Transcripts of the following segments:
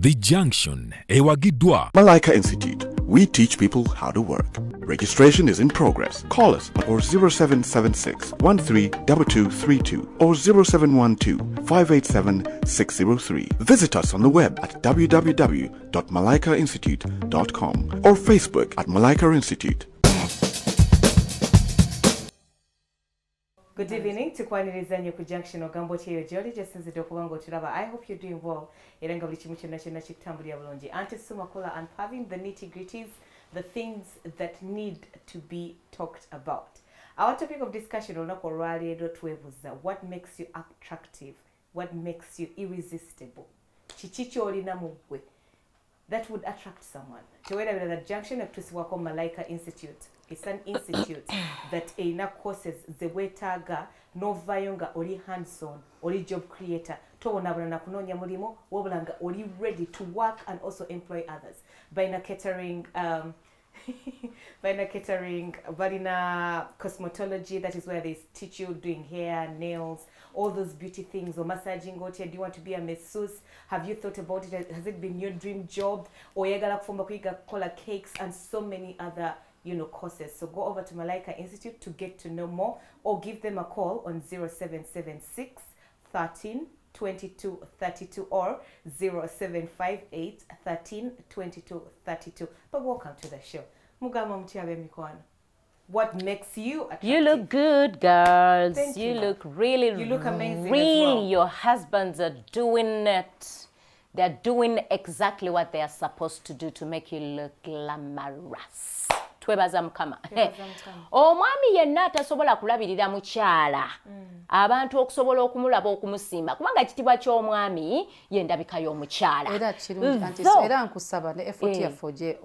The Junction, Ewagidwa. Malaika Institute. We teach people how to work. Registration is in progress. Call us or 0776 132232 or 0712 587 603. Visit us on the web at www.malaikainstitute.com or Facebook at Malaika Institute. Good evening to kwaniriza nnyo ku Junction ogambo kyeyo gy'oli gyesinzidde okuba ng'otulaba. I hope you're doing well. Era nga buli kimu kyonna kyonna kikutambulira bulungi. Auntie Sumakola unpaving the nitty-gritties, the things that need to be talked about. Our topic of discussion olunaku olwaleero twebuuza, what makes you attractive? What makes you irresistible? Kiki ky'olina mu ggwe that would attract someone? Teweerabira that Junction ekutusibwako Malaika Institute. It's an institute that erina courses ze weetaaga n'ovaayo nga oli hands-on, oli job creator, towonabona na kunoonya mulimu, wabula nga oli ready to work and also employ others. Balina catering, balina cosmetology, that is where they teach you doing hair, nails, all those beauty things, or massaging out here. Do you want to be a masseuse? Have you thought about it? Has it been your dream job? Oyagala kufumba kuyiga kola cakes and so many other courses. So go over to Malaika Institute to get to know more, or give them a call on 0776 13 22 32 or 0758 13 22 32. But welcome to the show. Mugama mtiabe mikwano. What makes you attractive? You look good, girls. Thank you. You look amazing Really, as well. Your husbands are doing it. They're doing exactly what they are supposed to do to make you look glamorous. Twebaza mukama. Omwami yenna atasobola kulabirira mukyala. Abantu okusobola okumulaba okumusimba. Kubanga kitibwa ky'omwami yendabika y'omukyala. Era kirungi anti era nkusaba ne effort yaffe oje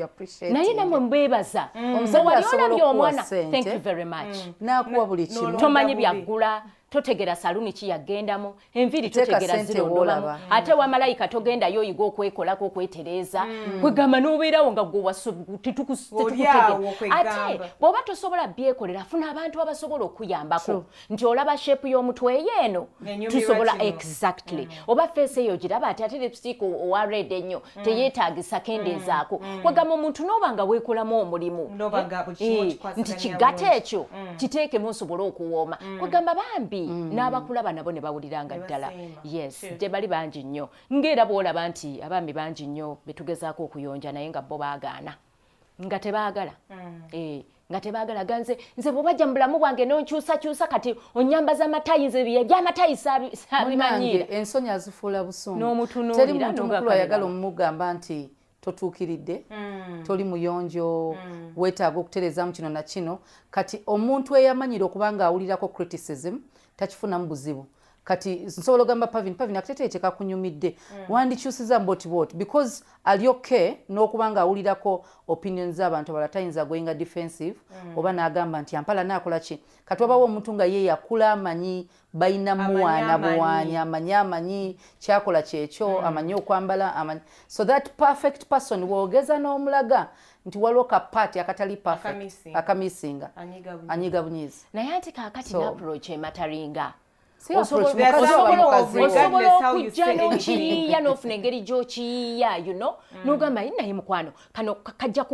appreciate. Naye namwe mbebaza. Omusajja asobola okuwa sente. Thank you very much. N'akuwa buli kimu. Tomanyi byaggula. Totegera saluni ki yagendamo, enviri totegera zirondolamu, ate wa malayika togenda yoyiga okwekolako okwetereza, kwegamba n'obeerawo nga gwe titukutegera. Ate bw'oba tosobola byekolera, funa abantu abasobola okuyambako, nti olaba shepu y'omutwe yeeno tusobola exactly. Oba face eyo giraba ate lipstick owa red ennyo teyeetaagisa kendeezaako. Kwegamba omuntu n'oba nga weekolamu omulimu, nti kigatte ekyo kiteekemu osobole okuwooma. Kwegamba bambi n'abakulaba nabo ne bawuliranga ddala. Yes, gye bali bangi nnyo. Ng'era bw'olaba nti abaami bangi nnyo betugezaako okuyonja naye nga bo baagaana. Nga tebaagala. Nga tebaagala ganze nze bw'obajja mu bulamu bwange n'onkyusakyusa kati onyambaza amatayi nze by'amatayi saabimanyira. Ensonyi azifuula busungu. N'omutunuulira teri muntu mukulu ayagala omugamba nti totuukiridde, toli muyonjo, weetaaga okutereezaamu kino na kino. Kati omuntu eyamanyira okuba ng'awulirako criticism takifunamu buzibu. Kati nsobola ogamba Pavin akateteeyi tekakunyumidde, wandikyusiza mbotiboti because ali okay n'okuba ng'awulirako opinions z'abantu abalala tayinza goyinga defensive oba n'agamba nti ampala naakola ki. Kati wabawo omuntu nga ye yakula amanyi balina muwaana buwaanyi, amanyi kyakola kyekyo, amanyi okwambala, amanyi. So that perfect person wogeza n'omulaga nti waliwo kapaati akatali perfect akamisinga anyiga bunyiizi. Naye ate kaakati n'approach emataringa. Osobola okujja n'okiyiiya n'ofuna engeri gy'okiyiiya, n'ogamba naye mukwano kano kajja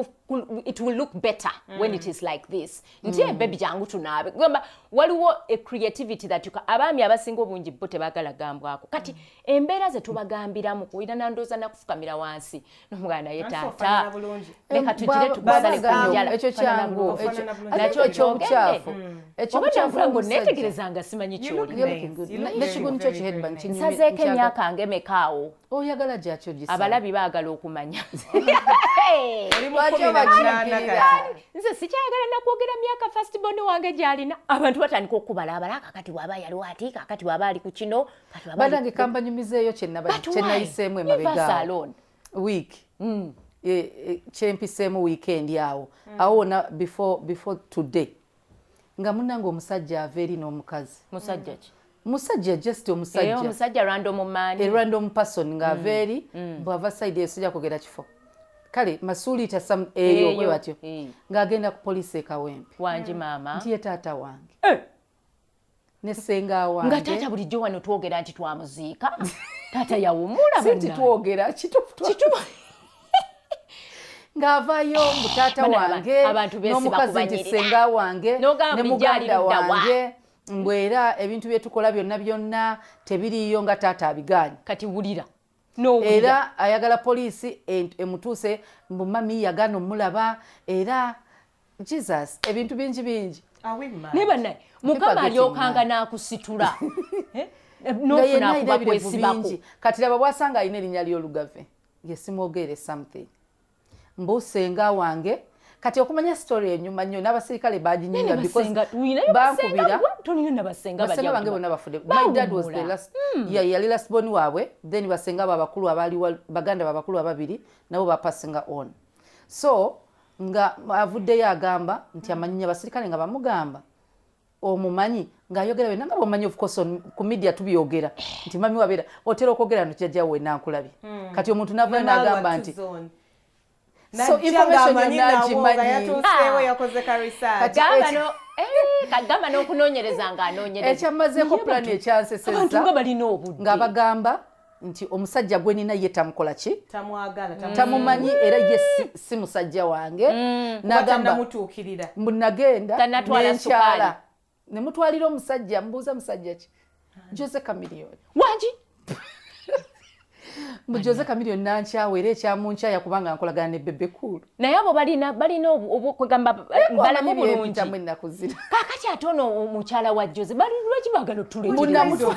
it will look better when it is like this. Nti baby jangu tunaabe. Gamba waliwo a creativity that abaami abasinga obungi bo tebaagala gambwako. Kati embeera ze tubagambiramu kuira nandooza nakufukamira wansi n'omugana naye taata leka tugire tugusale kanjala ekyo kyangu nakyo ky'obukyafu ekyo kyangu neetegerezanga simanyi ky'oli n'ekiguni kyo kiheadband nsazeeko emyaka nga emekaawo oyagala gyakyo gisa abalabi baagala okumanya. Nze sikyayagala nakwogera myaka first born wange gy'alina abantu batandika okubala abalaka kati waba yaliwo ati kakati waba ali ku kino kati waba badange kambanyumizeeyo kyenayiseemu emabega week kyempiseemu weekend awo awona before today nga munange omusajja ava eri n'omukazi. Musajja ki? Musajja just omusajja. Omusajja random man. A random person nga ava eri bw'ava side esijja kwogera kifo. Kale masuulita eyo bwe batyo ng'agenda ku poliisi ekawempe. Wangi maama. Nti ye taata wange. Ne ssenga wange. Nga taata bulijjo wano twogera nti twamuziika. taata yawumula sinti twogera kitufu ng'avaayo mutaata wange n'omukazi nti senga wange ne muganda wange mbwera ebintu bye tukola byonna tebiriiyo nga taata abiganye kati wulira era ayagala poliisi emutuuse mbu mami yagaana omulaba era Jesus ebintu bingi ne bannaye mukama alyokanga n'akusitula n'ofuna kuba kwesibako kati laba bwasanga alina erinnya ly'olugave yesimwogere something mbusenga wange kati okumanya story enyuma nnyo n'abasirikale baginyinya because bankubira basenga bange bonna bafudde. My dad was the last yali last born waabwe, then basenga babakulu abaali baganda babakulu ababiri nabo bapasinga on. So nga avuddeyo agamba nti amanyinya abasirikale nga bamugamba omumanyi ng'ayogera bena nga bwomanyi of course ku media tubyogera nti mami wabeera otera okwogera nti jjajjawe nankulabye kati omuntu navayo n'agamba nti so information nagimanyi kagamba n'okunoonyereza ng'anoonyereza ekyamazeeko pulani ekyanseseza ng'abagamba nti omusajja gwe nina ye tamukola ki tamumanyi era ye si musajja wange n'agamba nagenda n'enkyala ne mutwalira omusajja mbuuza musajja ki Jose Chameleone wangi Jose Chameleone nankyawa era ekyamunkyaya kubanga nkolagana ne Bebe Cool naye abo balina okwegamba balamu bulungi kakati ate ono omukyala wa Jose lwaki baagala otuleeegyo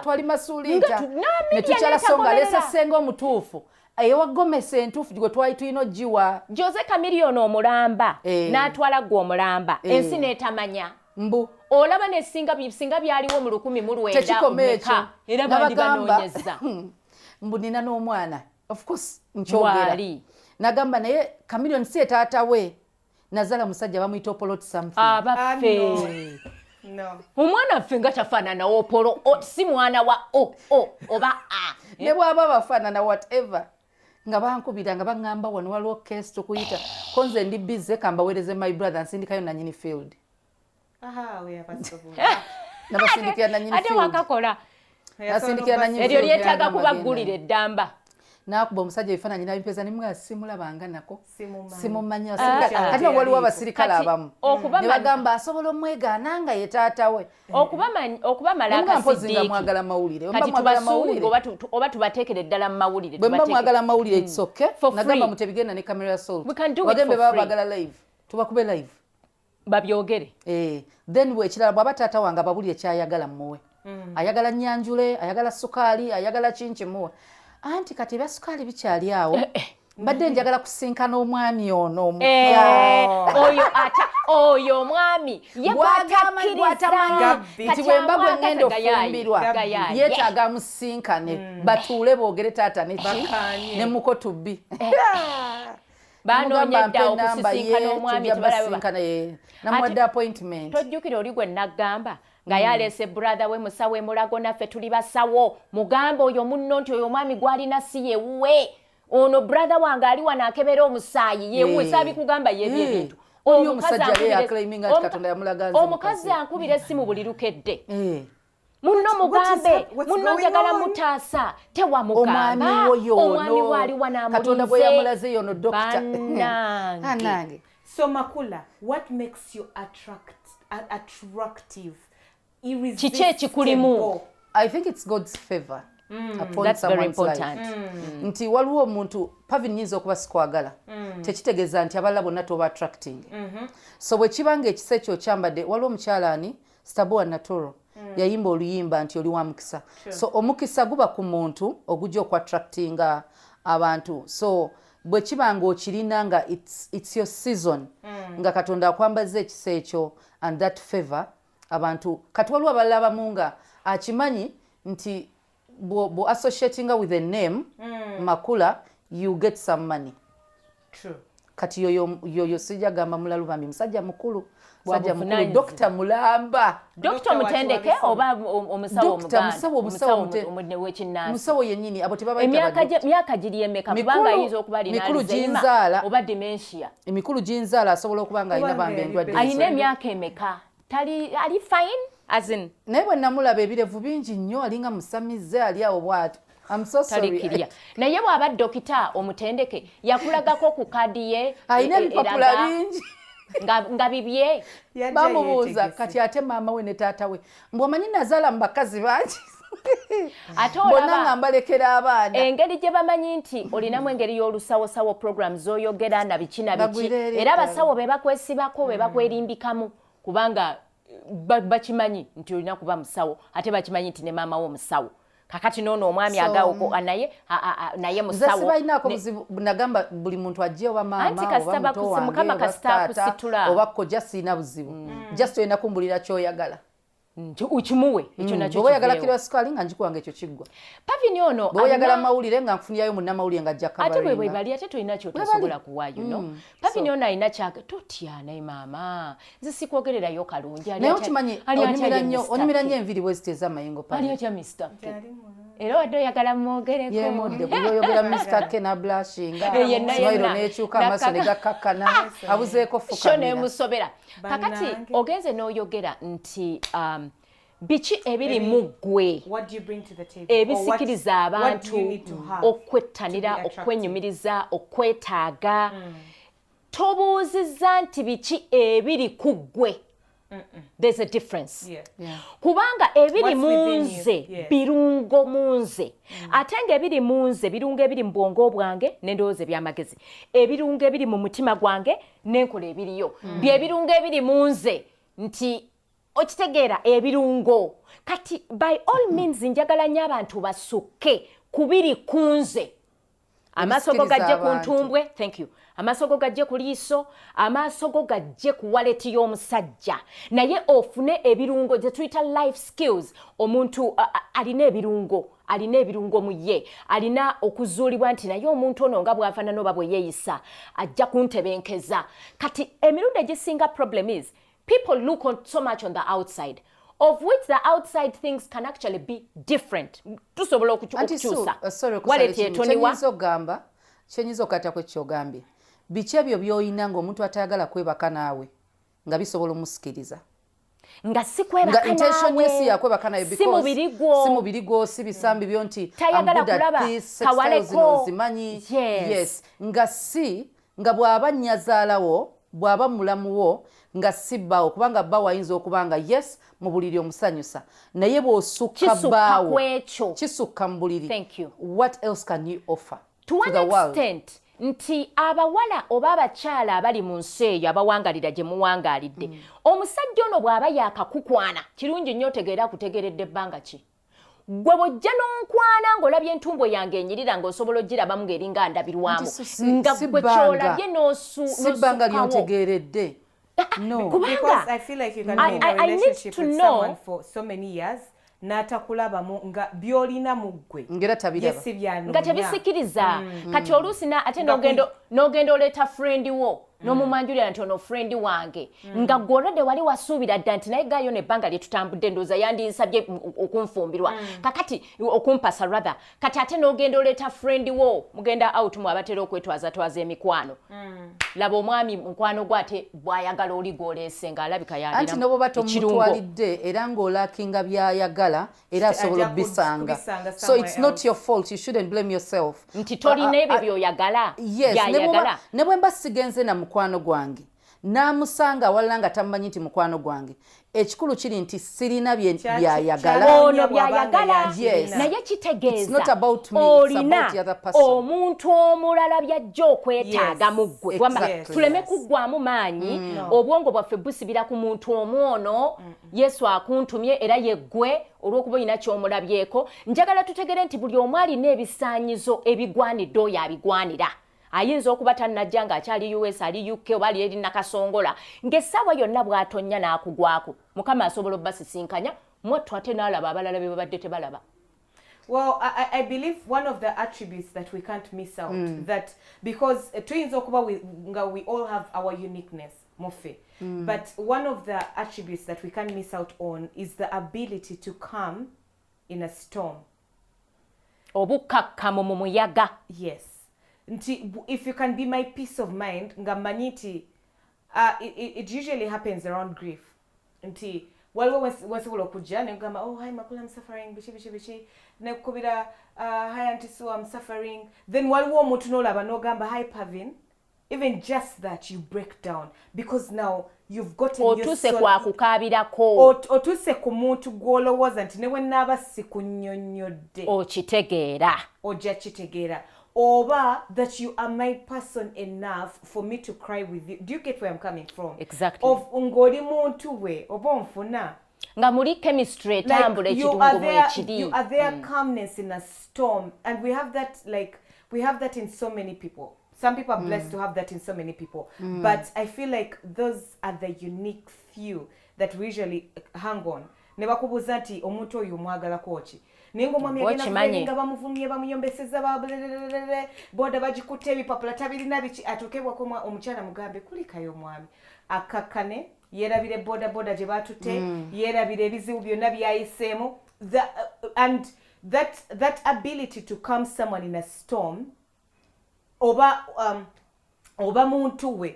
twali masuuliita ne tukyala songa lesa senga omutuufu eyewagomesa entuufu gwe twali tulina ogiwa Jose Chameleone omulamba n'atwala gwe omulamba ensi n'etamanya mbu olaba nesinga byaliwo mu 1900 era bandi banoonyeza mbu nina n'omwana of course nkyogera nagamba naye Chameleone si taata we nazala musajja bamuyita Opolot something abaffe omwana ffe nga tafaanana Opolo si mwana wa oba ne bwaba bafaanana whatever nga bankubira nga baŋŋamba wano waliwo case tukuyita konze ndi busy kambaweereze my brother nsindikayo nanyini field nabasindikira nanyini ate wakakola eryo lyetaaga kubaggulira eddamba nakuba omusajja ebifaananyi nabimpeza nimwe simulabanga nako simumanya kati waliwo abasirikale abamu ne bagamba asobola omwegaana nga ye taata we okuba malakasiddiiki mwagala mawulire oba tubateekere ddala mu mawulire bwe mba mwagala mawulire ekisooke nagamba mutebigenda ne camera soul wagembe baba bagala live tubakube live babyogere then ekirala bwaba taata wange ababulire kyayagala muwe ayagala nyanjule ayagala sukaali ayagala kinki muwe anti kati ebya sukaali bikyali awo mbadde njagala kusinkana omwami ono oyo omwami kati wemba gwe ngenda ofumbirwa yeetaaga musinkane batuule boogere taata neki ne muko tubbi banoonya edda okusisinkana omwami namwadde appointment tojjukira oli gwe naggamba nga yaleese brother we musawo emulago naffe tuli basawo mugambe oyo munno nti oyo omwami gwalina si yewuwe ono brother wange ali wano akebera omusaayi yewuwe saabikugamba yebyo ebintu omukazi ankubira essimu buli lukedde munno mugambe munno njagala mutaasa tewamugamba omwami waali katonda bwe yamulaze yono dokita anange. So Makula, what makes you attractive, irresistible? I think it's God's favor upon That's someone's very important. life. Nti waliwo omuntu pavi nyinza okuba sikwagala tekitegeeza nti abalala bonna toba attracting. So bwe kibanga ekisa ekyo kyambadde waliwo omukyala ani Stabua Natoro yayimba oluyimba nti oli wa mukisa. So omukisa guba ku muntu ogujja okwa-attractinga abantu. So bwe kibanga okirina nga it's your season nga Katonda akwambaza ekisa ekyo and that favor abantu kati waliwo abalala abamu nga akimanyi nti bo associatinga with a name Makula you get some money. True. Kati yoyo sijja gamba mulalu bambi musajja mukulu musajja mukulu Dr. Mulamba Dr. Mutendeke oba omusawo musawo yennyini abo emyaka giri emeka kubanga ayinza okuba alina Alzheimer oba dementia emikulu ginzaala asobola okuba nga alina bambi endwadde alina emyaka emeka ali fine as in naye bwe namulaba ebirevu bingi nnyo alinga musamize ali awo bw'ato. I'm so sorry. Naye bw'aba dokita omutendeke yakulagako ku kadi ye alina ebipapula bingi nga bibye bamubuuza kati ate maama we ne taata we mbw omanyi nazaala mu bakazi bangi bonna nga mbalekera abaana engeri gye bamanyi nti olinamu engeri y'olusawosawo program z'oyogera na biki na biki era abasawo be bakwesibako be bakwerimbikamu kubanga bakimanyi nti olina kuba musawo ate bakimanyi nti ne maama wo musawo kakati noono omwami agawo naye musawo sibalinaako buzibu nagamba buli muntu ajje oba maama oba muto wange oba taata oba kojja siina buzibu just olina kumbulira ky'oyagala ukimuwe ekyo nakyo bw'oyagala kiro sukali nga njikuwanga ekyo kiggwa pavini ono bw'oyagala mawulire nga nfunirayo munnamawulire nga ajja kabalinga ate bwe bali ate tolina kyotasobola kuwaayo no pavini ono alina kyaga totya naye maama nze sikwogererayo kalungi naye okimanyi onimira nnyo enviri bwe ziteeza amayingo ali atya Mr. era wadde oyagala mwogereko yemudde bw'oyogera Mr. K na blushinga simayiro n'ekyuka amaaso ne gakkakkana abuzeeko fukamira sho nemusobera kakati ogenze n'oyogera nti biki ebiri mu ggwe ebisikiriza abantu okwettanira okwenyumiriza okwetaaga tobuuzizza nti biki ebiri ku ggwe there's a difference kubanga ebiri munze birungo munze ate nga ebiri munze birungo ebiri mu bwongo bwange n'endowooza eby'amagezi ebirungo ebiri mu mutima gwange n'enkola ebiriyo bye birungo ebiri munze nti okitegeera ebirungo kati by all means njagala nnyo abantu basukke kubiri kunze amaaso go gajje ku ntumbwe thank you amaaso go gajje ku liiso amaaso go gajje ku waleti y'omusajja naye ofune ebirungo gye tuyita life skills omuntu alina ebirungo mu ye alina okuzuulibwa nti naye omuntu ono nga bw'afaanana oba bwe yeeyisa ajja kuntebenkeza kati emirundi egisinga problem is people look so much on the outside, of which the outside things can actually be different. Tusobola okukyusa. Kyenyiza okata kwe kyogambye. Biki ebyo by'oyina ng'omuntu atayagala kwebaka naawe nga bisobola omusikiriza. Nga si kwebaka naawe. Intention yesi yakwebaka naye because si mubiri gwo si bisambi byo nti tayagala kulaba kawaleko zimanyi. Yes. Nga bw'aba nnyazaalawo bw'aba mulamuwo nga sibbaawo kubanga bba wayinza okubanga yes mu buliri omusanyusa naye bw'osukka bbaawo kisukka mu buliri what else can you offer to the world nti abawala oba abakyala abali mu nsi eyo abawangalira gye muwangaalidde omusajja ono bw'aba yaakakukwana kirungi nnyo otegeera kutegeredde ebbanga ki gwe bw'ojja n'onkwana ng'olabye entumbo yange enyirira ng'osobola ogirabamu ng'eringa ndabirwamu nga gwe kyolabye sibbanga ly'otegeeredde. No, because I feel like you can be in a relationship with someone for so many years n'atakulabamu nga byolina mu ggwe ngera tabiraba nga tebisikiriza kati oluusi ate n'ogenda oleeta friend wo n'omumanjulira nti ono friend wange nga gw'olwadde wali wasuubira dda nti naye gaayo nebbanga lye tutambudde ndowooza yandinsabye okunfumbirwa kakati okumpasa rather kati ate n'ogenda oleeta friend wo mugenda out mu abatera okwetwazatwaza emikwano laba omwami mukwano gwe ate bw'ayagala oli gw'oleese ng'alabika yalira anti n'oba tomutwalidde era ng'olakinga by'ayagala era asobola obbisanga so it's not your fault you shouldn't blame yourself nti tolina ebyo by'oyagala by'ayagala ne bwe mba sigenze na mukwano gwange n'amusanga awalala nga tamumanyi nti mukwano gwange ekikulu kiri nti sirina byayagala ono byayagala naye kitegeeza olina omuntu omulala byajja okwetaaga mu ggwe tuleme kuggwamu maanyi obwongo bwaffe busibira ku muntu omwono yesu akuntumye era yeggwe olw'okuba olina ky'omulabyeko njagala tutegere nti buli omu alina ebisaanyizo ebigwanidde oyo abigwanira ayinza okuba tannajja ng'akyali US ali UK oba ali eri nakasongola ng'essaawa yonna bw'atonnya n'akugwako mukama asobola obbasisinkanya mwattu ate n'alaba abalala be babadde tebalaba. Well, I believe one of the attributes that we can't miss out that because tuyinza okuba we all have our uniqueness mofe but one of the attributes that we can't miss out on is the ability to calm in a storm. Obukkakkamu mu muyaga. Yes. If you can be my peace of mind, ngamanyiti, it usually happens around grief. Nti waliwo wensobola okujja negamba oh hi Makula I'm suffering bichi nekukubira hi Auntie Sue I'm suffering then waliwo omuntu n'olaba n'ogamba hi Pavin even just that you break down because now you've gotten otuse kwa kukabirako otuse ku muntu gw'olowooza nti ne bwe nnaaba sikunnyonnyodde okitegeera ojja kitegeera oba that you are my person enough for me to cry with you. Do you get where I'm coming from? Exactly. Of ngoli muntu we oba onfuna nga muri chemistry etambula ekirungo ekiri you are there calmness in a storm and we have that in so many people. Some people are blessed to have that in so many people. But I feel like those are the unique few that we usually hang on. Ne bakubuuza nti omuntu oyo omwagalako ki? Ningo mwami agenda bamuvumye bamunyombeseza boda bagikutte ebipapula tabirina biki atukebwa ko omukyala mugambe kulikayo mwami akakane yerabire boda gye batutte yerabire ebizibu byonna byayiseemu and that ability to calm someone in a storm oba muntu we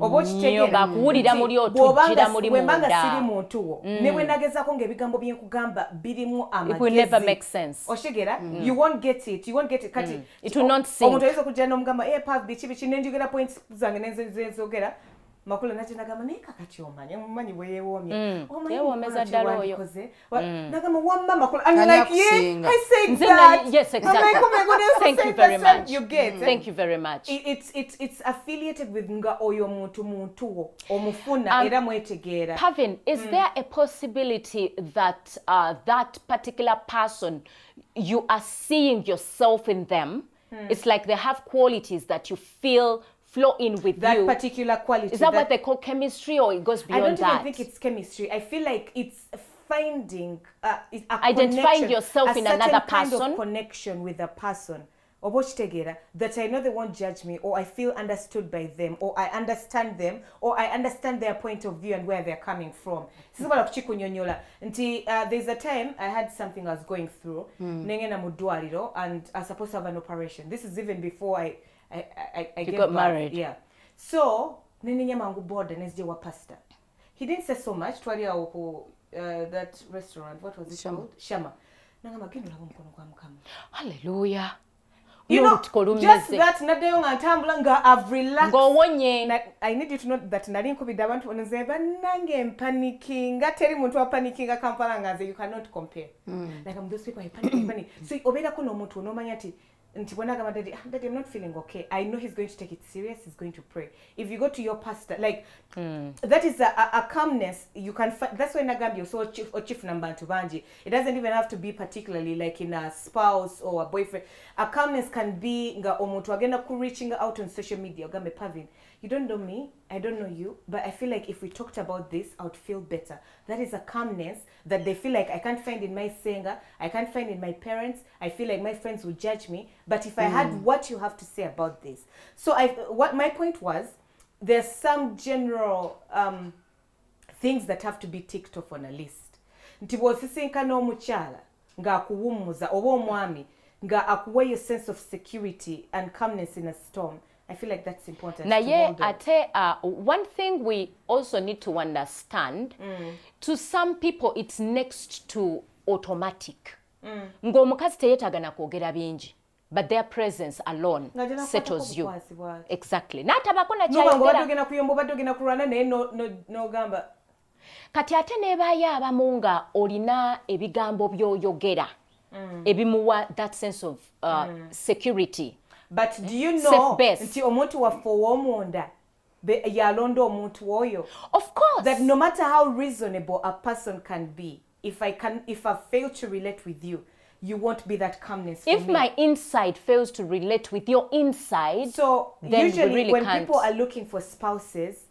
oba okitegeera kuwulira muli otujjira muli munda wembanga siri muntu wo ne bwe nagezaako ng'ebigambo byenkugamba birimu amagezi oshegera you won't get it kati it will not sink omuntu ayinza okujja n'omugamba pav biki nenjogera points zange nenzogera Makula naje nagamba naye kakati omanyi bwe yeewoomye yeewoomeza ddala oyo nagamba wamma Makula I'm like yeah I said that yes exactly I'm like, oh my goodness thank you very much you get thank you very much it's affiliated with nga oyo muntu wo omufuna era mwetegeera. Pavin, is there a possibility that that particular person you are seeing yourself in them? It's like they have qualities that you feel flow in with that you. Particular quality. Is that what they call chemistry, or it goes beyond that? I don't even think it's chemistry. I feel like it's finding identifying yourself in another person. A certain kind of connection with a person. That I know they won't judge me, or I feel understood by them, or I understand them, or I understand their point of view and where they're coming from. There's a time I had something I was going through, and I was supposed to have an operation. This is even before I got married. Yeah. So, mangu board and SJ wa pastor. He didn't say so much. That restaurant, what was it called? Shama. Hallelujah. You know, just that nadayo ngantambula nga I've relaxed. I need you to know that nali nkubidde abantu onze banange panicking teri muntu wa panicking akampala ngaze you cannot compare. Like I'm those people I panic. So obera ko no muntu nomanya ati nti bona gamba daddy I'm not feeling okay. I know he's going to take it serious. He's going to pray. If you go to your pastor, like that is a calmness you can find. That's why nagambye so chief nambantu banji. It doesn't even have to be particularly like in a spouse or a boyfriend. A calmness can be nga omuntu agenda ku reaching out on social media. Ogambe Pavin, you don't know me, I don't know you, but I feel like if we talked about this, I would feel better. That is a calmness that they feel like I can't find in my singer, I can't find in my parents. I feel like my friends would judge me, but if I had what you have to say about this. So what my point was, there's some general things that have to be ticked off on a list. Nti bw'osisinkana omukyala ng'akuwummuza oba omwami nga akuwa a sense of security and calmness in a storm. I feel like that's important. Naye ate one thing we also need to understand, to some people it's next to automatic. Ng'omukazi teyetaaga na kwogera bingi, but their presence alone settles you. Exactly. N'atabako na kyayogera. Kati ate neebaayo abamu nga olina ebigambo by'oyogera ebimuwa that sense of security. But do you know nti omuntu waffe ow'omunda yalonda omuntu oyo? Of course. That no matter how reasonable a person can be, if I fail to relate with you, you won't be that calmness for me. If my inside fails to relate with your inside, so then usually really when can't. people are looking for spouses,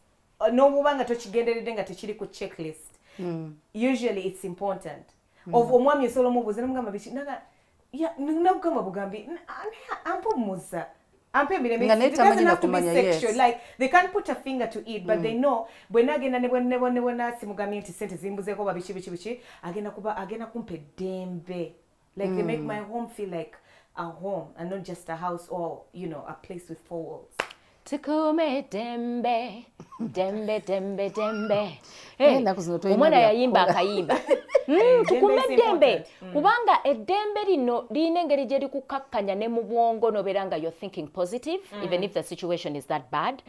no mubanga tochigenderedde nga tekiri ku checklist. Usually it's important. Of omwami esolo mubuze namugamba bichi naga ya nagamba bugambi ampumuza ampembere it doesn't have to be sexual. Like they can't put a finger to it, but they know bwe agenda ne simugamye nti sente zimbuzeko babichi agenda kumpe dembe. Like they make my home feel like a home and not just a house or a place with four walls. Tukume dembe, dembe, dembe, dembe. Omwana yayimba akayimba. Tukume dembe. Kubanga eddembe lino lina engeri gye likukakkanya ne mu bwongo nobeera nga you're thinking positive, even if the situation is that bad.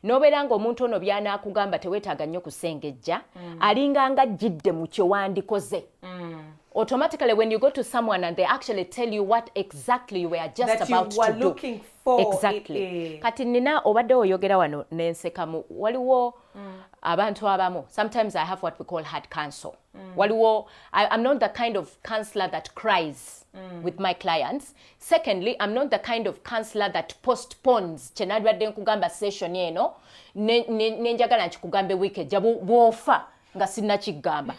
Nobeera nga omuntu ono by'anaakugamba teweetaaga nnyo kusengejja, alinga nga jjidde mu kye wandikoze. Automatically when you go to someone and they actually tell you what exactly you were just that about you were to do. Looking for exactly. Kati nina obadde oyogera wano nensekamu waliwo abantu abamu. Sometimes I have what we call hard counsel. Waliwo I'm not the kind of counselor that cries with my clients. Secondly, I'm not the kind of counselor that postpones. Chenadwadde nkugamba session eno nenjagala nkikugambe week ejja bwofa nga sinna kigamba.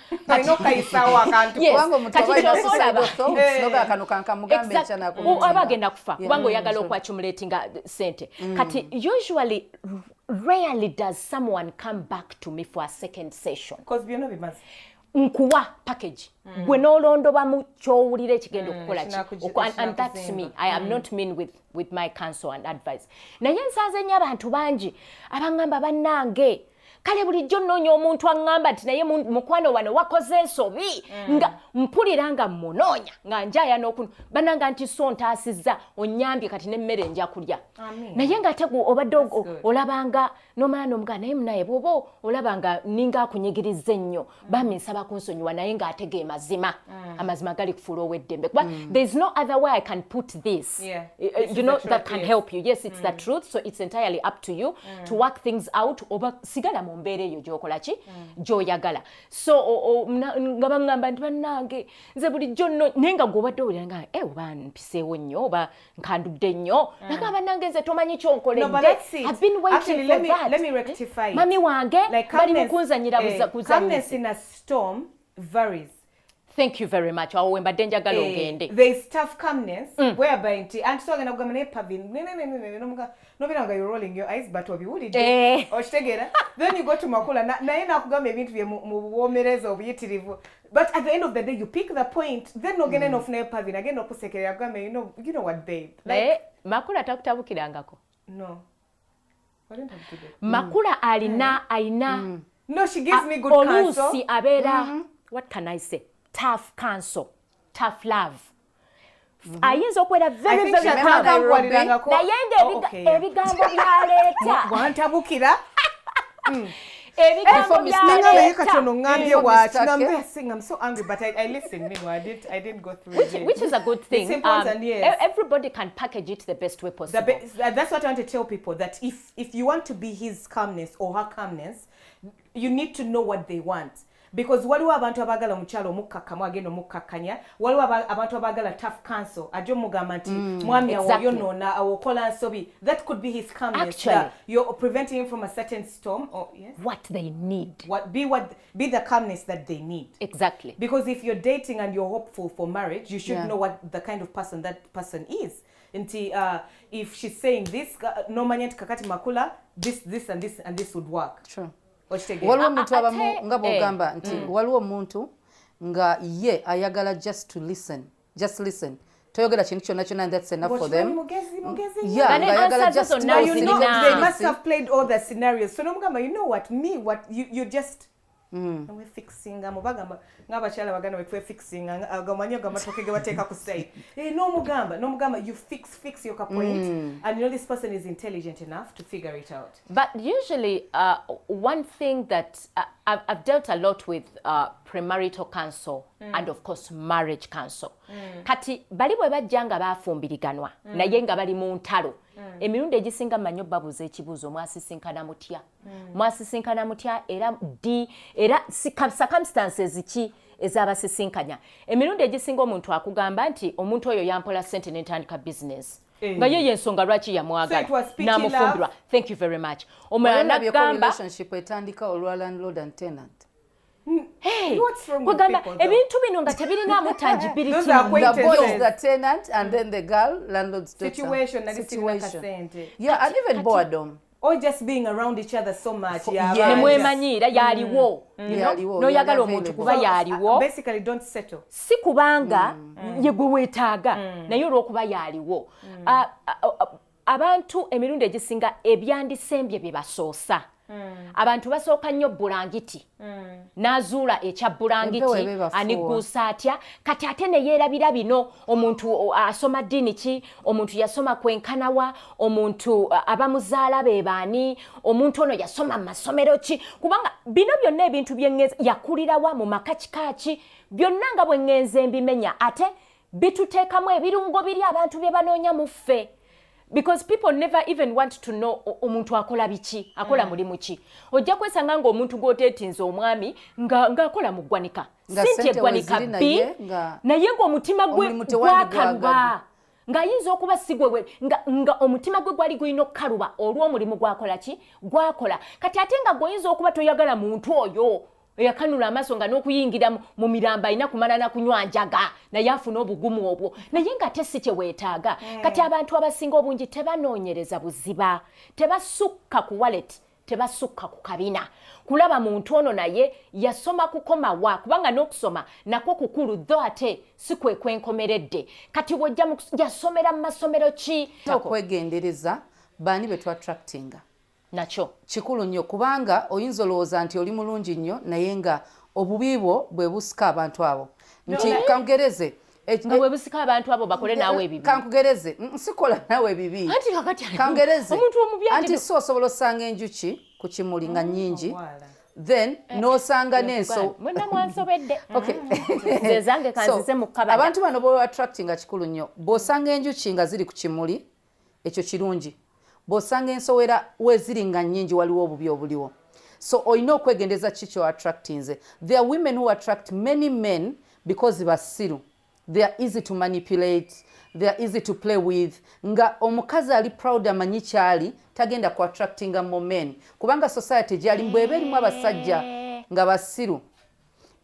Abagenda kufa kubanga oyagala okwaccumulatinga sente. Kati usually rarely does someone come back to me for a second session. Because byonna bimaze. Nkuwa package. Gwe n'olondoba mu kyowulira ekigenda okukola ki. And that's me. I am not mean with my counsel and advice. Naye nsanze nnyo abantu bangi abangamba bannange kale bulijjo nnoonya omuntu aŋŋamba nti naye mukwano wano wakoze ensobi nga mpulira nga mmunoonya nga njaya n'okunu bannanga nti so ntaasizza onnyambye kati n'emmere nja kulya naye ng'ate obadde olabanga n'omala n'omugaa naye munaye bw'oba olabanga ninga akunyigirizza ennyo bambi nsaba kunsonyiwa naye ng'ate ge mazima amazima gali kufuula ow'eddembe kuba there is no other way I can put this you know that can help you. Yes, it's the truth, so it's entirely up to you to work things out oba sigala mu mbeera eyo gy'okola ki gy'oyagala. So nga baŋŋamba nti bannange nze bulijjo nno naye nga gw'obadde owulira nga oba mpiseewo nnyo oba nkandudde nnyo naga bannange nze tomanyi ky'onkoledde. I've been waiting for that. Let me rectify it. Mami wange bali mukunzanyira kuzanyisa. Calmness in a storm varies. Thank you very much. Awo mbadde njagala ogende. There is tough calmness whereby nti anti twagenda kugamba naye pavin nobera nga you're rolling your eyes but obiwulidde okitegeera then you go to makula naye nakugamba ebintu bye mu buwomereza obuyitirivu but at the end of the day you pick the point then ogenda n'ofuna pavin agenda okusekerera kugamba you know what babe like makula takutabukirangako. No. Makula alina no, she gives me good counsel. Oluusi abeera what can I say, tough counsel, tough love. Ayinza okubeera very calm naye ng'ebigambo byaleeta wantabukira I'm so angry, but I listened. Meanwhile, I didn't go through which is a good thing. Yes. Everybody can package it the best way possible. That's what I want to tell people, that if you want to be his calmness or her calmness, you need to know what they want. Because waliwo abantu abagala omukyalo omukkakkamu agenda omukkakanya, waliwo abantu abagala tough counsel ajja omugamba nti mwami awo yonoona awokola nsobi. That could be his calmness. Actually, you're preventing him from a certain storm. Or yes, what they need. Be the calmness that they need. Exactly. Because if you're dating and you're hopeful for marriage, you should know what the kind of person that person is. Nti if she's saying this, no manya kakati makula, this and this would work. Sure. Waliwo omuntu abamu nga bw'ogamba nti waliwo omuntu nga ye ayagala just listen toyogera kintu kyonna kyonna and that's enough for them. Ayagala just to know. They must have played all the scenarios. So nomugamba, you know what you just we fixing ng'abakyala baganda we fixing agamanyi agamatoke ge bateeka ku side nomugamba you fix your point and you know this person is intelligent enough to figure it out. But usually one thing that I've dealt a lot with premarital counsel and of course marriage counsel. Kati bali bwe bajja nga baafumbiriganwa naye nga bali mu ntalo emirundi egisinga manyo babuza ekibuuzo mwasisinkana mutya era circumstances ki ezabasisinkanya. Emirundi egisinga omuntu akugamba nti omuntu oyo yampola sente n'entandika business nga ye yensonga lwaki yamwagala n'amufumbirwa. Thank you very much. Omulala n'agamba relationship etandika olwa landlord and tenant. Hey, what's wrong with people? Ebintu bino nga tebirinamu tangibility. Those are the boy is the tenant and then the girl landlord's situation. Yeah, and even boredom. Or just being around each other so much. Nemwemanyiira yaliwo. Noyagala omuntu kuba yaliwo. Basically don't settle. Si kubanga ye gwe weetaaga naye olw'okuba yaliwo. abantu emirundi egisinga ebyandisembye bye basoosa. Abantu basooka nnyo bulangiti n'azuula ekya bulangiti aniguusa atya kati ate ne yeerabira bino omuntu asoma ddiini ki omuntu yasoma kwenkanawa omuntu abamuzaala be baani omuntu ono yasoma mu masomero ki kubanga bino byonna ebintu bye yakulirawa mu maka kikaaki byonna nga bwe ŋŋenze mbimenya ate bituteekamu ebirungo biri abantu bye banoonya mu ffe. Because people never even want to know omuntu akola biki akola mulimu ki ojja kwesanga nga omuntu gw'oteetinze omwami nga akola mu ggwanika sinti eggwanika bbi naye ng'omutima gwe gwakaluba ng'ayinza okuba sigwe nga omutima gwe gwali gulina okukaluba olw'omulimu gwakola ki gwakola kati ate nga gw'oyinza okuba toyagala muntu oyo eyakanula amaaso nga n'okuyingira mu miramba alina kumala na kunywa njaga naye afuna obugumu obwo naye nga ate si kye weetaaga kati abantu abasinga obungi tebanoonyereza buziba tebasukka ku wallet tebasukka ku kabina kulaba muntu ono naye yasoma kukomawa kubanga n'okusoma nakwo kukulu dho ate si kwe kwenkomeredde kati wojja yasomera mu masomero ki okwegendereza baani be twattractinga nakyo kikulu nnyo kubanga oyinza olowooza nti oli mulungi nnyo naye nga obubi bwo bwe busika abantu abo nti kankugereze bwe busika abantu abo bakole naawe ebibi kankugereze sikola naawe ebibi kankugereze anti so osobola osanga enjuki ku kimuli nga nnyingi then n'osanga n'enso abantu bano bwe attractinga kikulu nnyo bw'osanga enjuki nga ziri ku kimuli ekyo kirungi bw'osanga ensowera weziri nga nnyingi waliwo obubi obuliwo so olina okwegendeza kikyo attractinze. There are women who attract many men because basiru, they are easy to manipulate, they are easy to play with. Nga omukazi ali proud amanyi kyali tagenda ku attractinga mu men kubanga society gyali mbwebe erimu abasajja nga basiru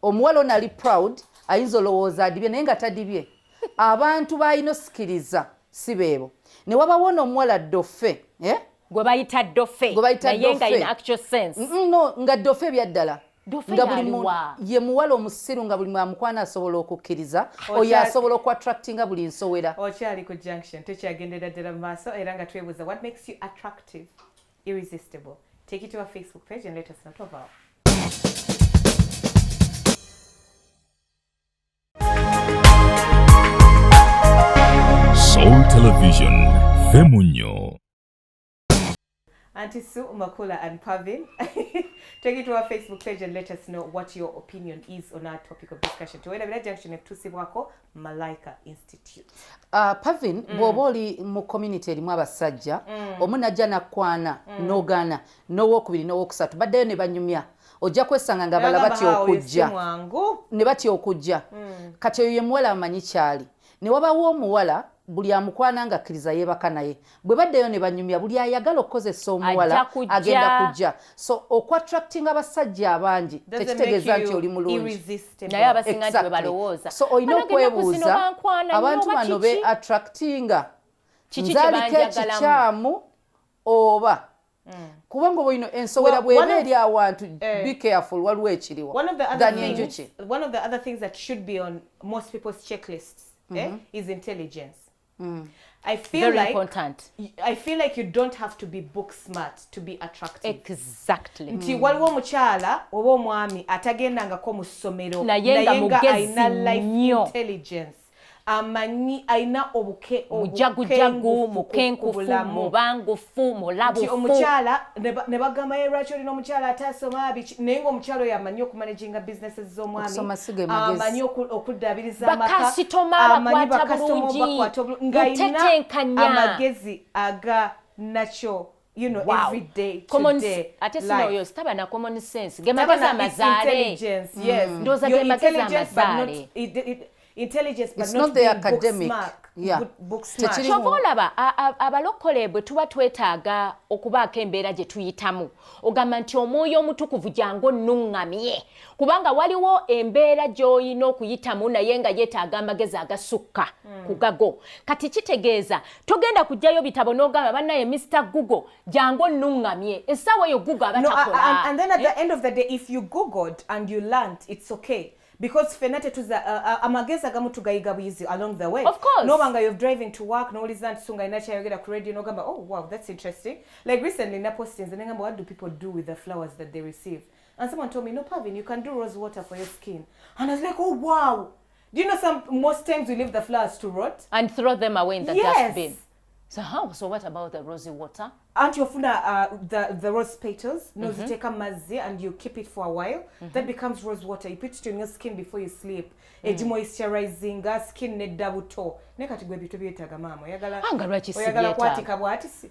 omuwala ono ali proud ayinza olowooza adibye naye nga tadibye abantu bayinosikiriza si beebo ne wabawo n'omuwala ddofe gwe bayita ddofe naye nga in actual sense no nga ddofe byaddala nga buli ye muwala omusiru nga buli amukwana asobola okukkiriza oyo asobola okuattractinga buli nsowera. Okyali ku junction tukyagendera ddala mu maaso era nga twebuuza what makes you attractive irresistible. Take it to our Facebook page and let us know about. Soul Television, Femunyo. Auntie Sue, Makula and Pavin. Take it to our Facebook page and let us know what your opinion is on our topic of discussion. Tuwenda bila junction etusibwako Malaika Institute. Pavin, bw'oba oli mu community erimu abasajja, omunajja nakwana, n'ogaana, n'owokubiri n'owokusatu, baddeyo ne banyumya. Ojja kwesanga nga bala batya okujja. Ne batya okujja. Kati oyo ye muwala amanyi kyali. Ne wabawo omuwala buli amukwana nga akkiriza yeebaka naye bwe baddeyo ne banyumya buli ayagala okukozesa omuwala agenda kujja so okuattractinga abasajja abangi tekitegeeza nti oli mulungi naye abasinga nti bwe balowooza so olina okwebuuza abantu bano be attractinga nzaalika ekikyamu oba kubanga bwino ensowera bw'eba eri awantu be careful waliwo ekiriwo ganya enjuki. One of the other things that should be on most people's checklists is intelligence. I feel very like important. I feel like you don't have to be book smart to be attractive. Exactly. Nti waliwo omukyala oba omwami atagendangako mu ssomero naye nga mugezi ayina life intelligence amanyi ayina mujagujagu mukenkufu mubangufu mulabufu omukyala ne bagamba ye lwaki olina omukyala atasoma biki naye ng'omukyala oyo amanyi okumanaginga businesses z'omwami amanyi okuddaabiriza amaka amanyi bakasitoma obakwata ng'ayina amagezi aga nakyo you know every day today ate sino oyo sitaba na common sense gemagezi amazaale intelligence yes ndoza gemagezi amazaale intelligence but it's not the being academic book smart. Kyova olaba abalokole bwe tuba twetaaga okubaako embeera gye tuyitamu ogamba nti omwoyo omutukuvu jangu onnuŋŋamye kubanga waliwo embeera gy'olina okuyitamu naye nga yeetaaga amagezi agasukka ku gago kati kitegeeza togenda kujjayo bitabo n'ogamba bannaye Mr. Google jangu onnuŋŋamye essaawa eyo Google aba takola and then at the end of the day if you googled and you learned it's okay. because fenate tuza amagezi agamu tugayiga bwizi along the way. Of course. No banga you're driving to work, no listen sunga inacha yogera ku radio no gamba, oh wow, that's interesting. Like recently na postings and ngamba, what do people do with the flowers that they receive? And someone told me, no, Pavin, you can do rose water for your skin. And I was like, oh wow. Do you know most times we leave the flowers to rot and throw them away in the dustbin? So what about the rosy water? Aren't you the rose petals? No, you take a mazi and you keep it for a while. That becomes rose water. You put it on your skin before you sleep. Moisturizing skin ne dabuto. Neka tigwe bitu byetaga mama. Oyagala kwatika bwatisi.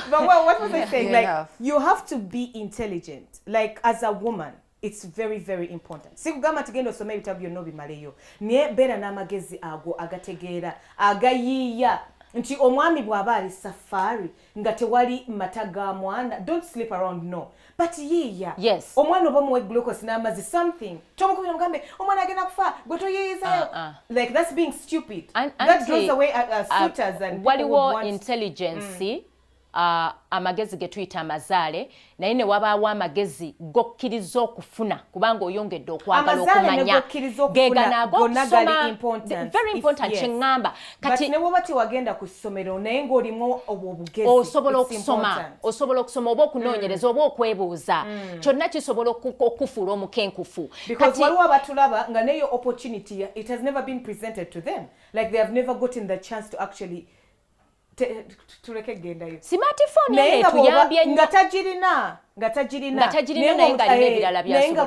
But what was I saying? Like you have to be intelligent. Like as a woman. It's very, very important. Sikugamba tugenda osoma ebitabo byonna obimaleyo. Naye beera n'amagezi ago agategeera agayiiya nti omwami bw'aba ali safari nga tewali mata ga mwana. Don't sleep around, no. But yiiya. Yes. Omwana oba muwe glucose n'amazzi something. Tomukubira mugambe omwana agenda kufa gwe toyiyizayo. Like that's being stupid. That draws away suitors and people who want intelligence. Amagezi getuyita amazaale naye ne wabaawo amagezi gokkiriza okufuna kubanga oyongedde okwagala okumanya geganaago very important kyeŋŋamba kati ne woba tiwagenda ku ssomero naye ng'olimu obwo obugezi osobola okusoma oba okunoonyereza oba okwebuuza kyonna kisobola okufuula omukenkufu because waliwo abatulaba nga neyo opportunity it has never been presented to them like they have never gotten the chance to actually tuleke gendayo smartphone tuyambye nga tagirina naye nga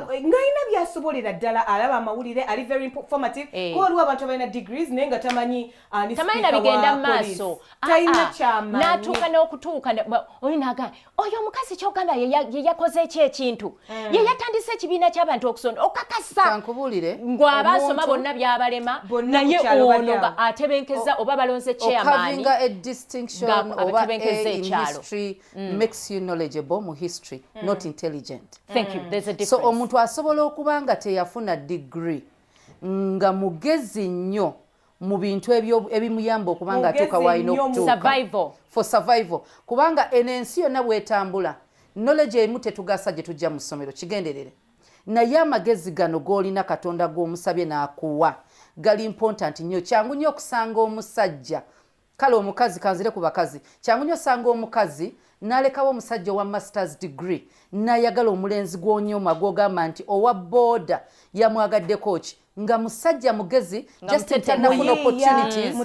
alina byasobolera ddala alaba amawulire ali very informative ko waliwo abantu abalina degrees naye nga tamanyi bigenda mu maaso talina kyamanyi n'atuuka n'okutuuka olinaga oyo omukazi kyogamba ye yakoze eki ekintu ye yatandise ekibiina ky'abantu okusonda okakasa ngw'aba asoma bonna byabalema naye ono nga atebenkeza oba balonze chairman distinction over A in history makes you knowledgeable mu history, not intelligent. Thank you. There's a difference. So omuntu asobola okuba nga teyafuna degree nga mugezi nnyo mu bintu ebimuyamba okuba nga atuuka w'alina okutuuka. For survival. Kubanga ensi yonna bw'etambula knowledge emu tetugasa gye tujja mu ssomero kigenderere. Naye amagezi gano g'olina Katonda g'omusabye n'akuwa gali important nnyo. Kyangu nnyo okusanga omusajja kale omukazi kanzire ku bakazi kyangu nnyo osanga omukazi n'alekawo omusajja owa masters degree n'ayagala omulenzi gw'onyoma gw'ogamba nti owa booda yamwagaddeko ki nga musajja mugezi just tanafuna opportunities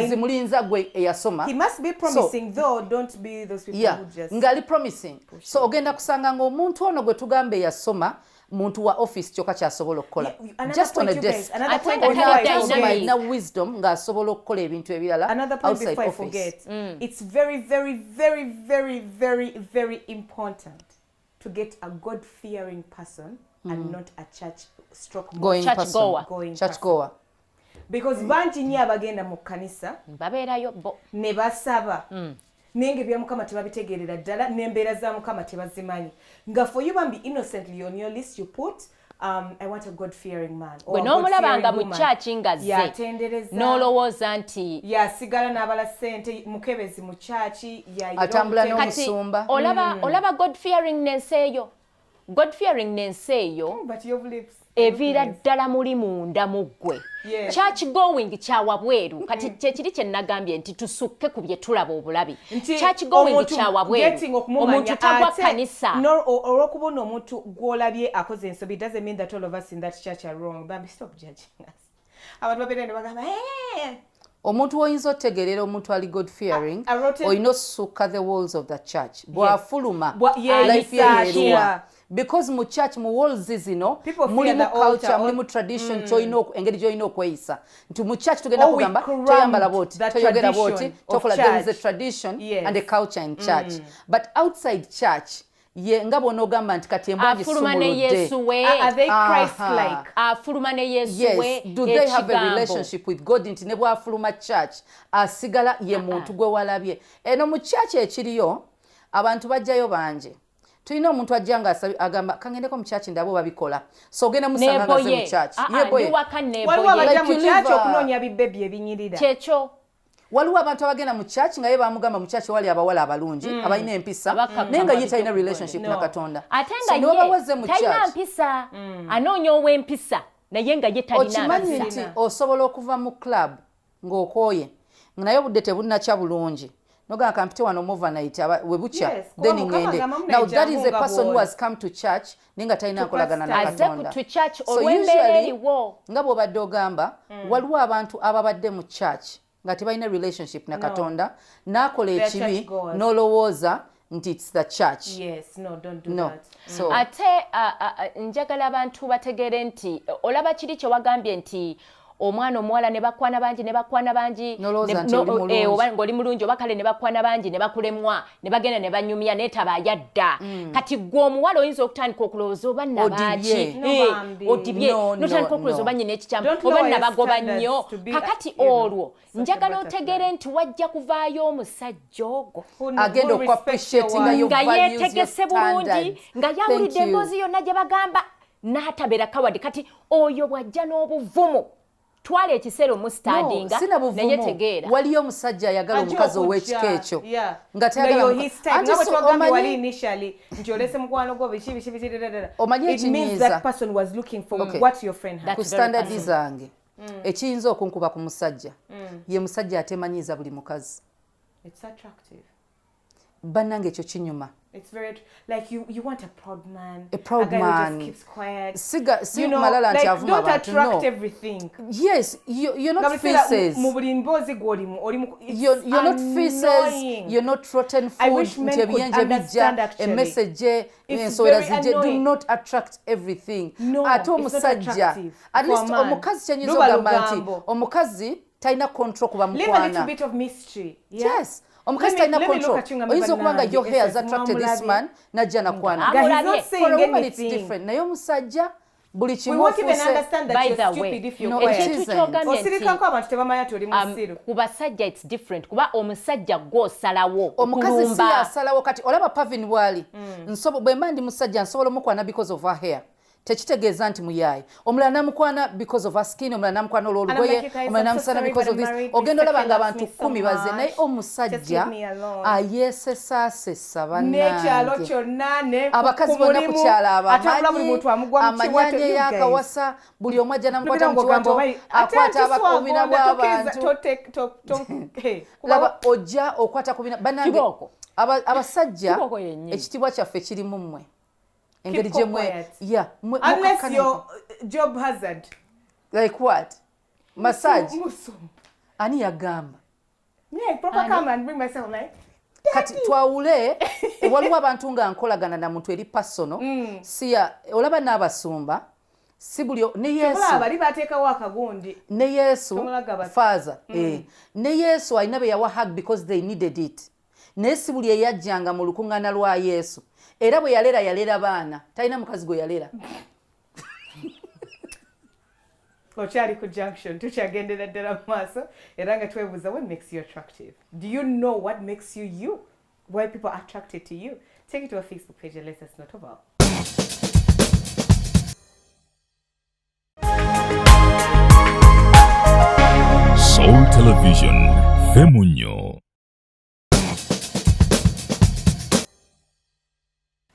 zimulinza gwe eyasoma. He must be promising though, don't be those people who just ngali promising. So ogenda kusanga ng'omuntu ono gwe tugambe yasoma muntu wa office kyokka kyasobola okukola just on a desk. Na wisdom ng'asobola okukola ebintu ebirala. Another point before I forget, it's very, very, very, very, very, very important to get a God-fearing person and not a church goer. Because banji nnyo abagenda mu kkanisa babeerayo bo ne basaba nenge bya Mukama tebabitegeerera ddala n'embeera za Mukama tebazimanyi nga for you be innocently on your list you put I want a God-fearing man or n'omulabanga mu church ngazze n'olowooza nti yasigala n'abala ssente mukebezi mu church atambula n'omusumba olaba God-fearing nensi eyo but your lips eviira ddala muli munda mu ggwe church going kyawa bweru kati kyekiri kye nagambye nti tusukke ku bye tulaba obulabi church going kyawa bweru omuntu tagwa kanisa olw'okubona omuntu gw'olabye akoze ensobi doesn't mean that all of us in that church are wrong but stop judging us abantu babeera ne bagamba omuntu woyinza otegerera omuntu ali God fearing oyina osusukka the walls of the church bw'afuluma life yeeruwa because mu church mu walls zino mulimu culture mulimu tradition choino engeri joino okweyisa nti mu church tugenda kugamba toyambala boti toyogera boti tokola there is a tradition and a culture in church but outside church ye ngabo nogamba nti kati embwanyi sumuludde are they Christ like afuluma ne Yesu we do they have a relationship with God nti ne bwafuluma church asigala ye muntu gwe walabye eno mu church ekiriyo abantu bajjayo banje tulina omuntu ajja nga agamba kangendeko mu church ndabo babikola so ogenda musanga nga ze mu church waliwo abajja mu church okunoonya bibbebi ebinyirira kyekyo waliwo abantu abagenda mu church nga ye bamugamba mu church wali abawala abalungi abalina empisa naye nga ye talina relationship na Katonda ate nga ye talina mpisa anoonya ow'empisa naye nga ye talina okimanyi nti osobola okuva mu club ng'okooye naye obudde tebunnakya bulungi nogamba kampite wano overnight we bukya then ngende. Now that is a person who has come to church ninga talina nkolagana na Katonda. So usually nga bw'obadde ogamba waliwo abantu ababadde mu church nga tebalina relationship na Katonda n'akola ekibi n'olowooza nti it's the church. Yes, no, don't do that. So ate njagala abantu bategere nti olaba kiri kye wagambye nti omwana omuwala ne bakwana bangi oba ng'oli mulungi oba kale ne bakwana bangi ne bakulemwa ne bagenda ne banyumya neetaba yadda kati gwe omuwala oyinza okutandika okulowooza oba nabaki odibye notandika okulowooza oba nyina ekikyamu oba nabagoba nnyo kakati olwo njagala otegere nti wajja kuvaayo omusajja ogwo agenda nga yeetegese bulungi nga yawulidde emboozi yonna gye bagamba n'atabeera kawadi kati oyo bw'ajja n'obuvumu twala ekiseera omusitadinga naye tegeera waliyo omusajja ayagala omukazi ow'ekika ekyo nga tayagalaomanyi ekinyiiza ku standardi zange ekiyinza okunkuba ku musajja ye musajja atemanyiiza buli mukazi bannange ekyo kinyuma. It's very like you want a proud man. A proud man who just keeps quiet. You know, like don't attract everything. Yes, you're not faces. You're not faces. You're not rotten food. I wish men could understand actually. A message. It's very annoying. Do not attract everything. No, it's not attractive. At least omukazi kyenyiza ogamba nti omukazi talina control kuba mukwana. Leave a little bit of mystery. Yeah? Yes. Omukazi talina control. Oyinza okuba nga your hair has attracted this man najja nakwana. For a woman it's different. Naye omusajja buli kimu ofuuse. By the way, ekintu kyogambye nti ku basajja it's different kuba omusajja gw'osalawo omukazi si asalawo kati olaba Pavin bwali bwe mba ndi musajja nsobola omukwana because of her hair tekitegeeza nti muyaye omulala namukwana because of her skin omulala namukwana olw'olugoye omulala namusana because of this ogenda olaba nga abantu 10 baze naye omusajja ayeesesaasesa bannange abakazi bonna ku kyalo amanyanye y'akawasa buli omu ajja namukwata mu kiwato akwata abakubina bw'abantu laba ojja okwata kubina bannange abasajja ekitibwa kyaffe kiri mu mmwe engeri gye mwe unless your job hazard like what massage ani yagamba proper come and bring myself like kati twawule waliwo abantu nga nkolagana na muntu eri personal siya olaba n'abasumba si buli ne Yesu bali bateekawo akagundi ne Yesu father ne Yesu alina be yawa hug because they needed it ne si buli eyajjanga mu lukuŋŋaana lwa Yesu era bwe yalera baana talina mukazi gwe yalera. Okyali ku junction tukyagendera ddala maaso era nga twebuuza what makes you attractive. Do you know what makes you you? Why people are attracted to you? Take it to our Facebook page and let us know about. Soul Television, Femunyo.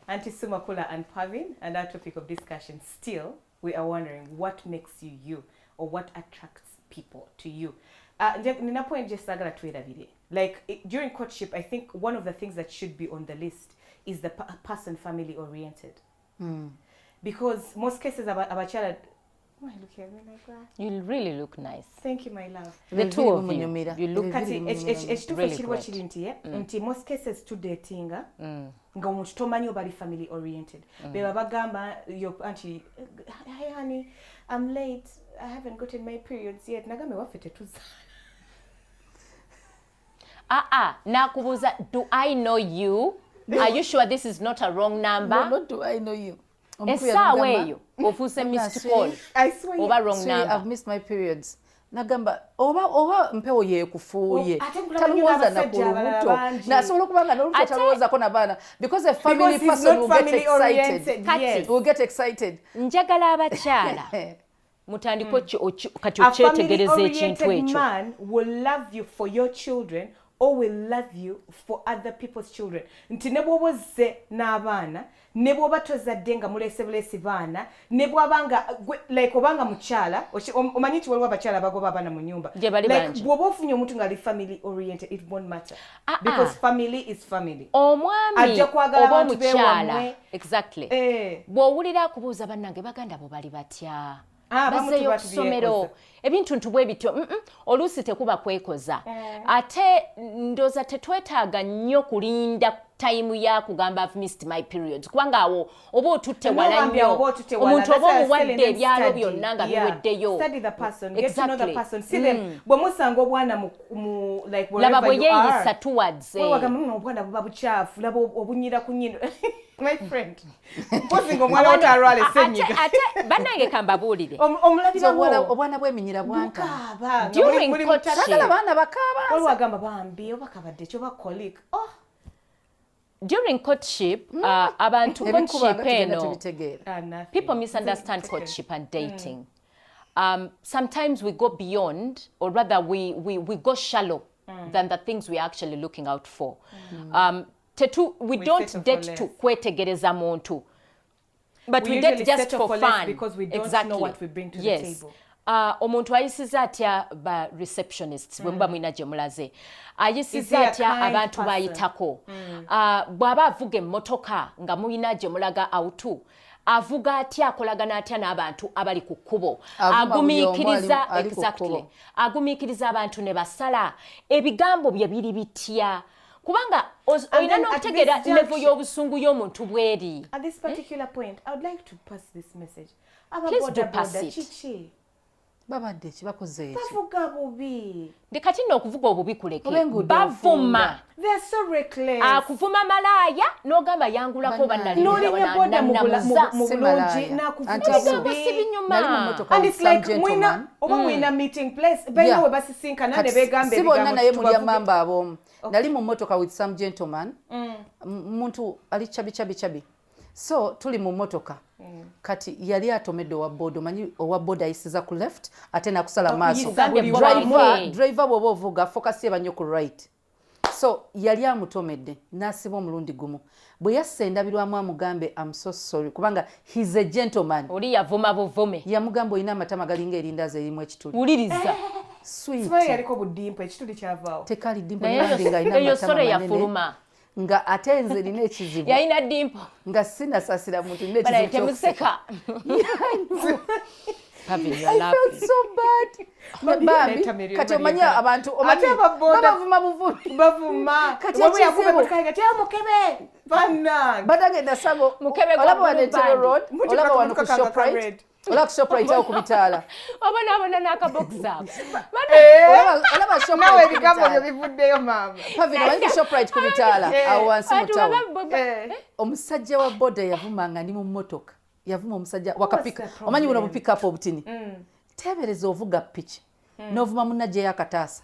Auntie Sumakula and Pavin, and our topic of discussion still, we are wondering what makes you you, or what attracts people to you. Nina point just sagala tuwedavide. Like during courtship, I think one of the things that should be on the list is the person family oriented. Because most cases abachala. Why look at me like that? You really look nice. Thank you, my love. The two of you, you look really great. Nti most cases to dating nga omuntu tomanyi obali family oriented. Beba bagamba your auntie, hey honey, I'm late. I haven't gotten my periods yet. Nagame wafete tuza. Nakubuza, do I know you? Are you sure this is not a wrong number? No, not do I know you. Esawa eyo ofuse missed call. I swear. Over wrong number. I've missed my periods. Nagamba oba mpewo yeekufuuye talowooza na ku lubuto nasobola okubanga n'olubuto talowooza ko na baana because a family person will get excited. Yes. Will get excited. Njagala abakyala mutandiko kati okyetegereza ekintu ekyo. Man will love you for your children or will love you for other people's children. Nti ne bw'obozze n'abaana, ne bw'oba tozadde nga mulesebulesi baana, ne bw'abanga like obanga mukyala, omanyi nti waliwo abakyala abagoba abaana mu nyumba. Like bw'oba ofunye omuntu nga ali family oriented, it won't matter. Because family is family. Omwami oba omukyala, exactly. Bw'owulira akubuuza bannange baganda bo bali batya? Bazeyo kusomero ebintu ntubwe bityo oluusi tekuba kwekoza ate ndoza tetwetaaga nnyo kulinda time ya kugamba I've missed my periods kubanga awo oba otutte wala nnyo omuntu oba omuwadde ebyalo byonna nga biweddeyo. Study the person, get to know the person. See them bwe musanga obwana mu like laba wherever you are. Laba bwe yeeyisa towards wagamba obwana buba bukyafu laba obunyira ku nnyindo. My friend. Mpozinga omwana otarwale senyiga. Ate bannange kambabuulire. Omulabira obwana bw'eminyira bwanka. During courtship. Abaana bakaaba. Waliwo agamba bambi oba kabadde kyo ba colleague. During courtship, abantu courtship eno, people misunderstand courtship and dating. Sometimes we go beyond, or rather we go shallow than the things we are actually looking out for. We don't date to kwetegereza muntu, but we date just for fun. Because we don't know what we bring to the table. Omuntu ayisiza atya ba receptionists bwe muba mwina gye mulaze ayisiza atya abantu bayitako bw'aba avuga emmotoka nga muyina gye mulaga autu avuga atya akolagana atya n'abantu abali ku kkubo agumiikiriza abantu ne basala ebigambo bye biri bitya kubanga olina n'okutegeera level y'obusungu y'omuntu bweri. At this particular point, I would like to pass this message. Please do pass it. Babadde kibakoze ekyo. Bavuga bubi. Ndikati nno okuvuga obubi kuleke. Bavuma. They are so reckless. Akuvuma malaya n'ogamba yangulako bannali. N'olinnya boda mu bulungi n'akuvuga bubi. And it's like mwina oba mwina meeting place. Bayina we basisinkana ne beegamba ebigambo. Sibonna naye muli amamba abomu. Nali mu motoka with some gentleman. Muntu ali chabi. So tuli mu motoka. Kati yali atomedde owa manyi owa boda ayisiza ku left ate nakusala maaso. Driver bw'oba ovuga focus eba nnyo ku right. So yali amutomedde n'asiba omulundi gumu. Bwe yasse endabirwamu amugambe I'm so sorry kubanga he's a gentleman. Oli yavuma buvume. Yamugamba olina amatama galinga erindazi erimu ekituli. Wuliriza. Sweet. Sweet yaliko budimpo ekituli kyavaawo. Tekali dimpo n'andinga alina amatama manene. Nga ate nze nina ekizibu yalina dimpo nga sinasasira muntu nina ekizibu temuseka. I felt so bad. Kati omanya abantu bavuma kati mukebe badagenda sabo olaba wanetero road olaba wano ku Shoprite olaba ku Shoprite awo ku bitaala obona n'akabokisa olaba Shoprite nawe ebigambo byo bivuddeyo maama pavina wanyi Shoprite ku bitaala awo wansi mu tawo omusajja wa boda yavumanga ndi mu mmotoka yavuma omusajja wakapika omanyi buno bu pick up obutini tebereza ovuga piki n'ovuma munnaje yakataasa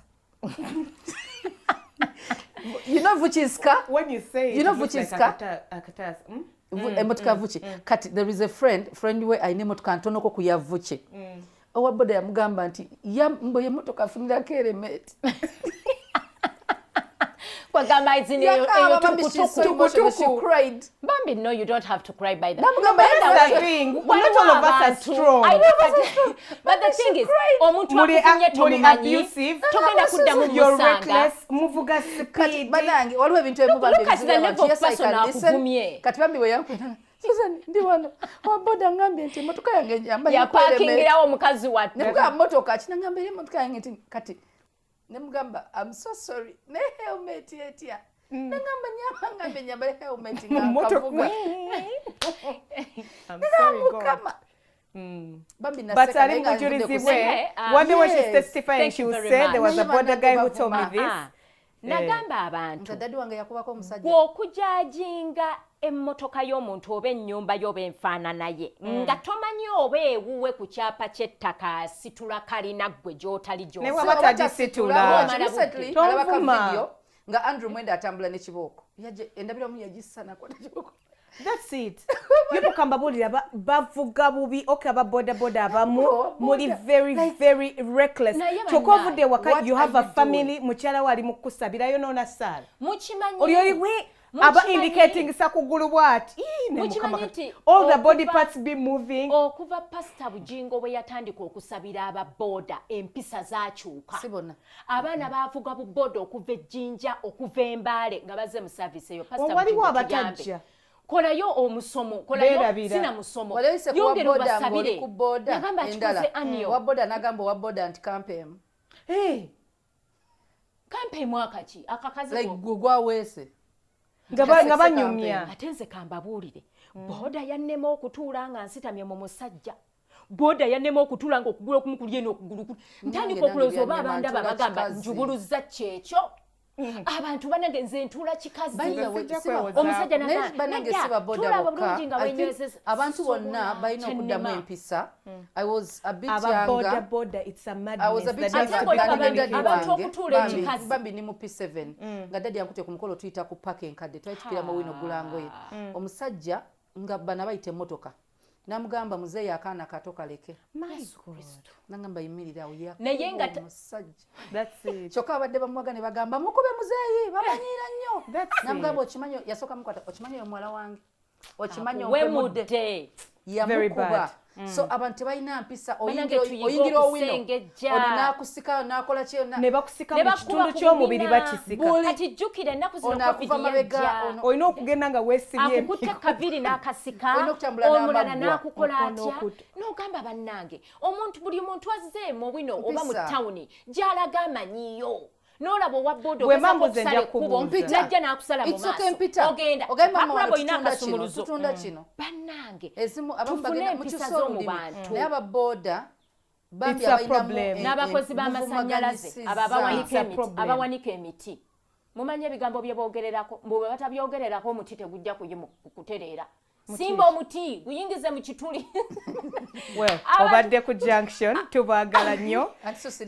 you know vuchiska when you say you know vuchiska akataasa emotoka vuchi kati there is a friend we aine emotoka ntonoko ku ya vuchi owa boda yamugamba nti mbo ye motoka afunira keremete kwagamba izini eyo tukutuku cried. Bambi, no, you don't have to cry by that. That's the thing. Not all of us are strong. I know, but the thing is, omuntu akufunye tomumanyi togenda kuddamu musanga. Muvuga speed. Banange waliwo ebintu ebimuba akuvumye. Kati bambi bwe yankwena Susan ndi wano waboda ngambye nti motoka yange njamba ya parkingirawo omukazi wattu. Nebwa motoka kinangamba eri motoka yange nti kati nemugamba I'm so sorry ne helmet etya nangamba nyamba nyambale helmet ngakavuga I'm sorry God. Bambi But Ali Mujuriziwe, one day when she testified and she would say there was a border guy who told me this. Nagamba abantu daddy wange yakubako omusajja okujajinga emmotoka y'omuntu oba ennyumba y'oba enfaanana ye nga tomanyi oba ewuwe ku kyapa ky'ettaka asitula kalina ggwe gy'otali ne waba tagisitula tonvuma nga Andrew Mwenda atambula n'ekibooko endabiramu yagissanako n'ekibooko That's it. People kambabulira bavuga bubi okay aba boda abamu muli very reckless. Chokovudde waka you have a family mukyala wali mukusabira yo nona sala. Mukimanyi. Oli aba indicating sakugulu bwati. All the body parts be moving. Okuva Pastor Bujingo bwe yatandika okusabira aba boda empisa zakyuka. Sibona. Abaana baavuga bu boda okuva ejjinja okuva embaale nga bazze mu service eyo Pastor Bujingo. Waliwo abatajja. Kolayo omusomo, kolayo sina musomo. Yongera obasabire ku boda endala. Wa boda nagamba wa boda anti campaign. Campaign mwaka ki? Akakazi like gugwa wese. Nga banyumya. Ate nze kambabuulire. Boda yannema okutuula nga nsitamye mu musajja. Boda yannema okutuula nga okugulu okumukulye n'okugulu. Ntandika okulowooza oba abandaba bagamba njubuluza kyekyo. Abantu banange nze ntuula kikazi. Omusajja banange siba boda bokka. Abantu bonna balina okuddamu empisa. I was a bit younger. Boda it's a madness. I was a bit younger. Abantu okutuula ekikazi. Bambi ni mu P7 nga daddy yankute ku mukolo tuyita ku park enkadde twayitikira mu wino gulangoye. Omusajja nga bana bayite emmotoka. Namugamba muzeeyi akaana kato kaleke. My God. Nangamba yimirira uya. Naye nga musajja. That's it. Kyokka abadde bamwaga ne bagamba mukube muzeeyi babanyira nnyo. Namugamba okimanyo yasoka mukwata okimanyo yo mwala wange. Okimanyo wemudde. Yamukuba. So abantu tebalina mpisa oyingira owino olinakusika nakola kyonna ne bakusika mu kitundu ky'omubiri bakisika kati jjukira ennaku zino covid yajja olina okugenda nga weesibye akukutte kaviri n'akasika omulala n'akukola atya n'ogamba bannange omuntu buli muntu azze mu bwino oba mu tawuni gy'alaga amanyiyo n'olaba owa boda okusala ekkubo najja n'akusala mu maaso ogenda akulaba olina akasumuluzo bannange tufune empisa z'omu bantu naye ababoda bambi n'abakozi b'amasannyalaze abo abawanika emiti mumanye ebigambo bye boogererako mbu bwe batabyogererako omuti tegujja kutereera simba omuti guyingize mu kituli obadde ku junction tubaagala nnyo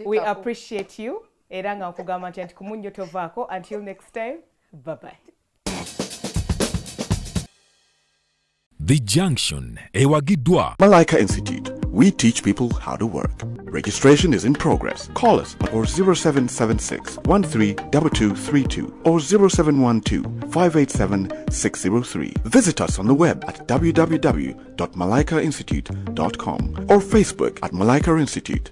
we appreciate you era nga nkugamba nti ku munjo tovaako until next time bye bye. The Junction ewagiddwa Malaika Institute. We teach people how to work. Registration is in progress. Call us or 0776 132232 or 0712 587 603. Visit us on the web at www.malaikainstitute.com or Facebook at Malaika Institute.